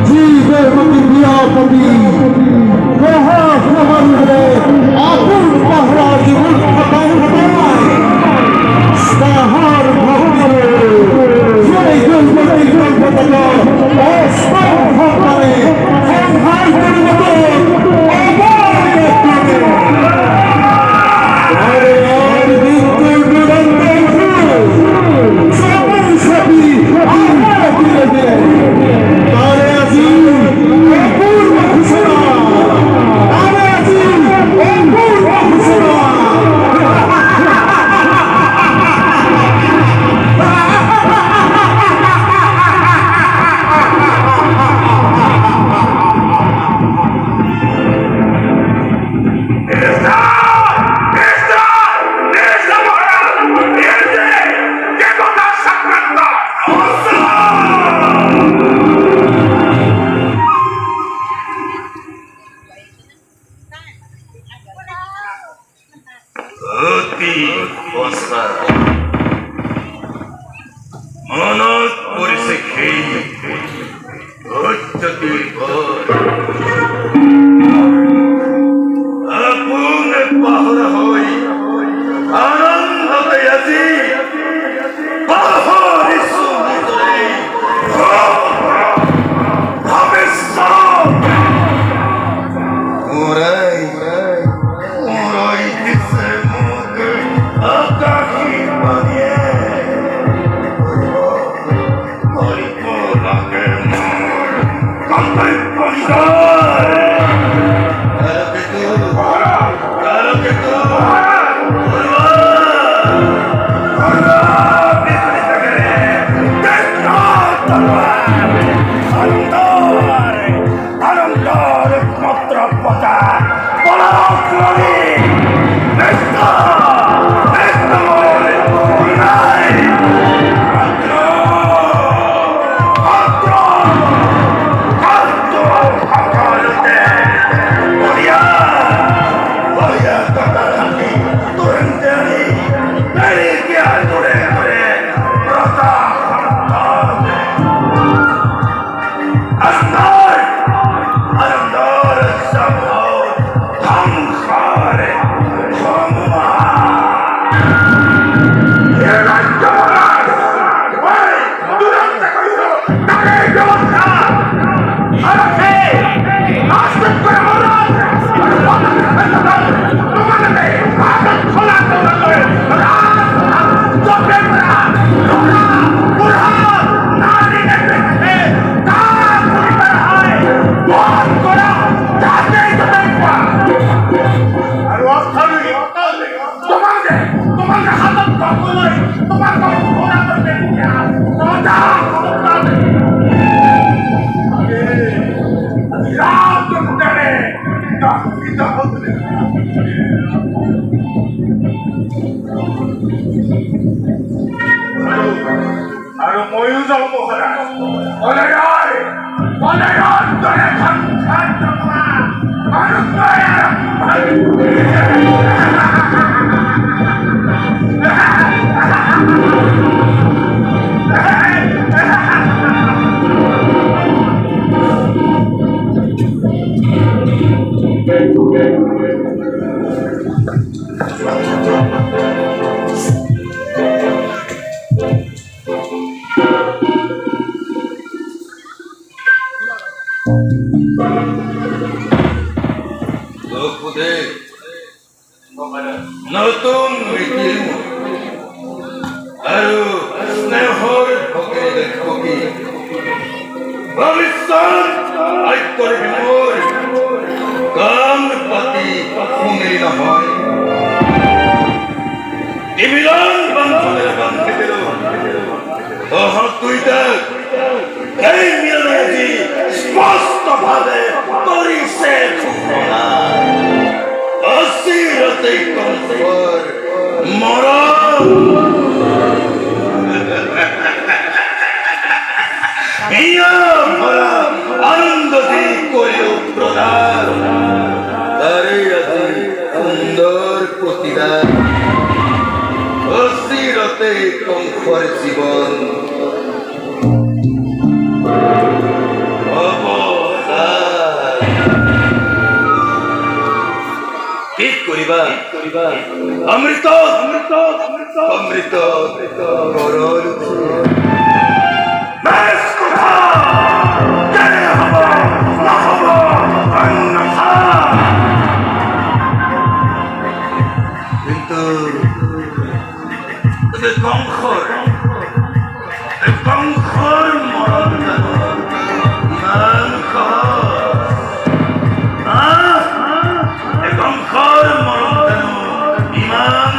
জীবের প্রতি প্রিয়পতি মহাপ্রবন্ধে আগুন পাহারা জীবন তাহার ভক্তরে সেই জন্মটাই জন্মটা অসম্ভব করে সংহার পরিবর্তন নতুন রীতির আৰু স্নেহৰ ভকেৰে ভকি ভৱিষ্যত আইতৰে মোৰ গান পাতি শুনিলি নহয় মিলন বন্ধনের বান্ধে দিল দুইটাক এই মিলনে আজি স্পষ্ট ভাবে কৰিছে ঘোষণা অচিৰতেই কম্পৰ মৰম ভৰা আনন্দ দি কৰিব কংসর জীবন কি করিবা অমৃত অমৃত অমৃত করল বেশ কথা জয় হব না হব অন্যথা কিন্তু কংসর মরণ ইমান কংসর মরণ ইমান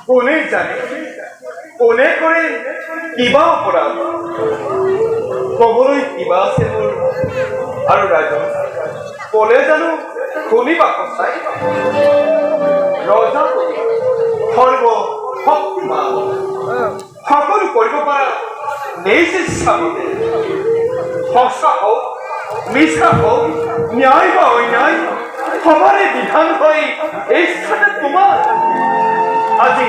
কোনে জানে কোনে করে কিবা অপৰাধ কবলৈ কিবা আছে মোৰ আৰু ৰাজন ক'লে জানো শুনিবা সঁচাই ৰজা সৰ্বশক্তিমান সকলো কৰিব পৰা নিজ ইচ্ছামতে সঁচা হওক মিছা হওক ন্যায় বা অন্যায় সবাৰে বিধান হৈ এই স্থানে তোমাৰ আজি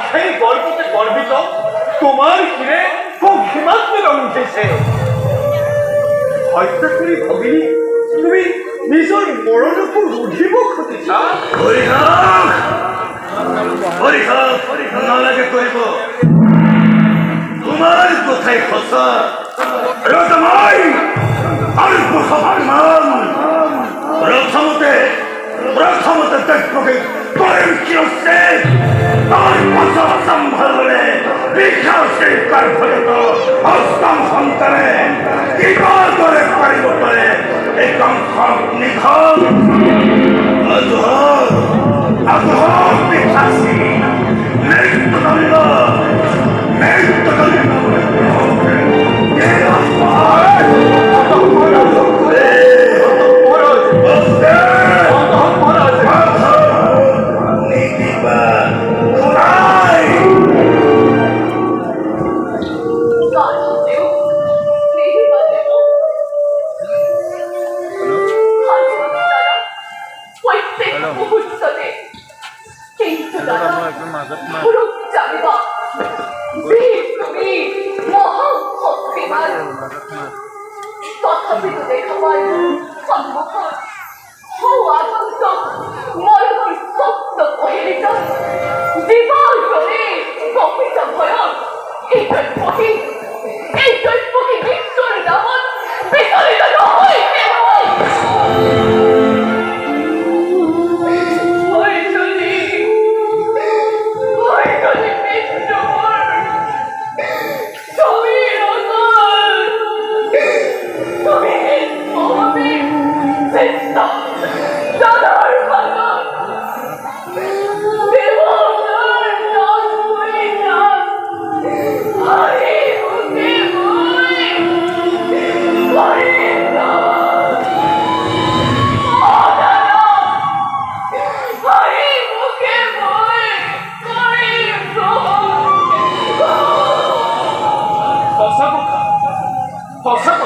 সেই গল্পতে গর্বিত তোমার ঘিরে অভিমাত্র রং উঠেছে হত্যা করে ভাবিনি তুমি নিজের মরণকু রুধিব খুঁজিছা নালাগে করিব তোমার কোথায় খসা রতমাই অল্প সভার মান প্রথমতে দেখবে করেন কি হচ্ছে তার ভাষা সম্ভাবনে বিখ্যাত গর্ভজাত অষ্টম সন্তানে কিবা করে পারিব পারে এই কংস নিধন অধর পিঠাসী মৃত্যুদণ্ড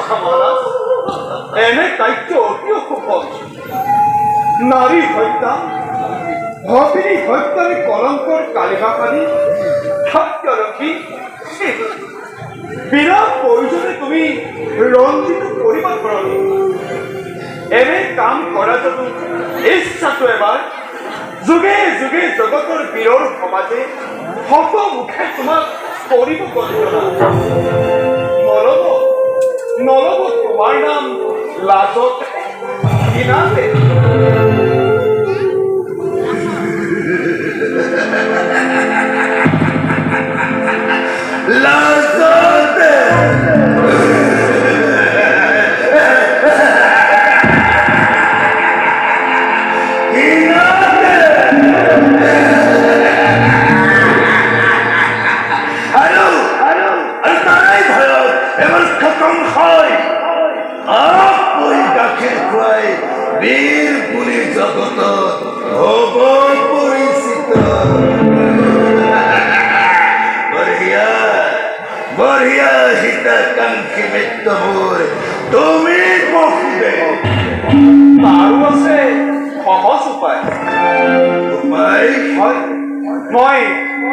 মহারাজ এনে দায়িত্ব অতি অসুখল নারী হত্যা ভগিনী হত্যাৰে কলঙ্কৰ কালিমা পানী সত্যৰক্ষী বিনা প্ৰয়োজনে তুমি ৰঞ্জিত কৰিব পাৰা এনে কাম কৰা যদু ইচ্ছাটো এবাৰ যুগে যুগে জগতৰ বীৰৰ সমাজে সকমুখে তোমাক কৰিব গঞ্জনা নলব তোমাৰ নাম লাজত কিনাতে লাজতে বীর পুরী জগত হব পরিচিত বঢ়িয়া বঢ়িয়া হিতাকাংক্ষী মিত্ৰবোৰ তুমি বসুদে আৰু আছে সহজ উপায় উপায় হয়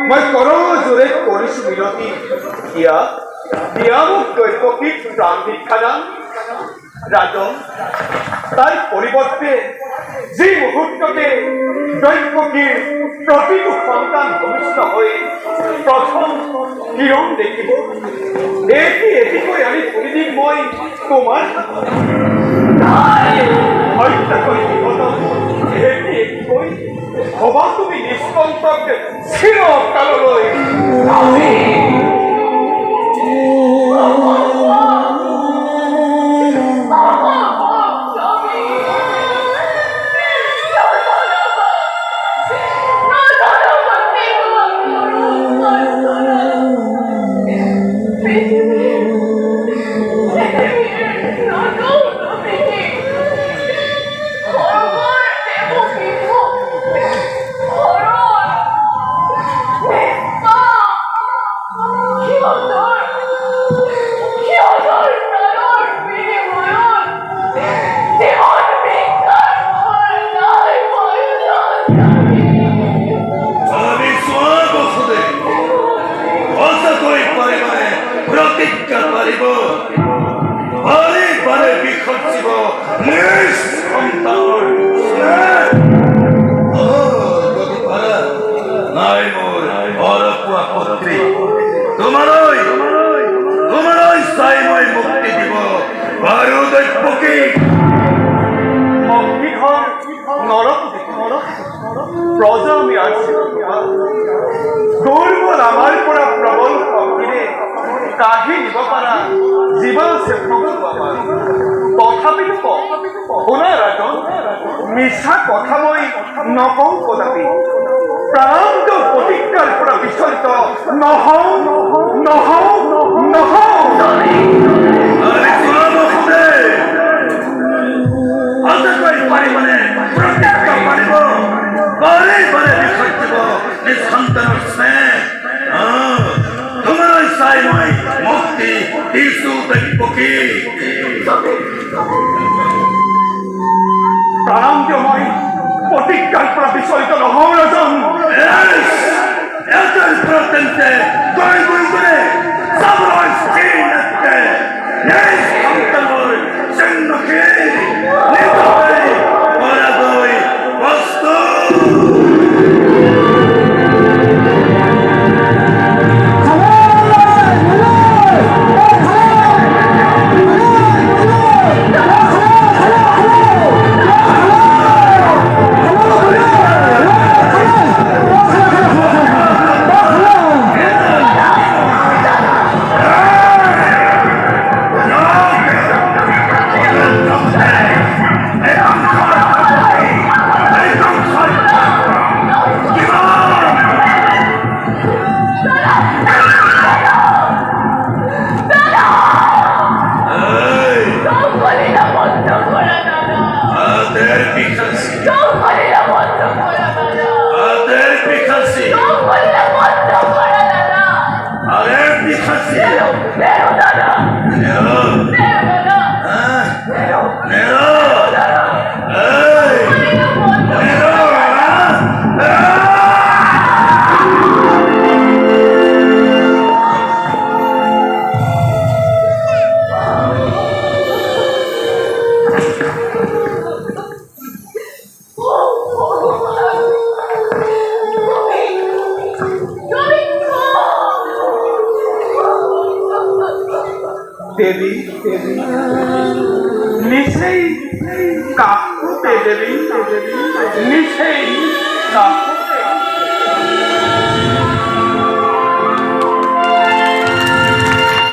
মই কৰজোৰে কৰিছো বিৰতি দিয়া মোক দৈৱকীক প্ৰাণ ভিক্ষা দান ৰাজন তাৰ পৰিৱৰ্তে যি মুহূৰ্ততে দৈৱকীৰ প্ৰতিটো সন্তান ভূমিষ্ঠ হৈ প্ৰথম কিৰণ দেখিব এটিকৈ আনি তুলি দিম মই তোমাৰ হত্যা কৰি বিপদত এটিকৈ হবা তুমি নিষ্কণ্টক চিৰকাললৈ দুৰ্বল আমাৰ পৰা প্ৰবল শক্তিৰে কাঢ়ি নিব পাৰা জীৱা আছে তথাপিতো শুনা ৰাজন মিছা কথা মই নকওঁ কদাপি প্ৰাণান্ত প্ৰতিজ্ঞাৰ পৰা বিচলিত নহওঁ সন্তানৰ স্নেহ তোমালৈ চাই মই মুক্তি দিছো দৈৱকী প্ৰাণান্ত মই প্ৰতিজ্ঞাৰ পৰা বিচলিত নহওঁ ৰাজন এটাৰ পৰা তেন্তে গৈ কৰে চাবলৈ স্থিৰ নাথাকে সন্তানৰ চিহ্নকে নিতকৈ পৰাগৈ বস্তু দেবী নিশেই কাকু দেবী নিশেই কাকু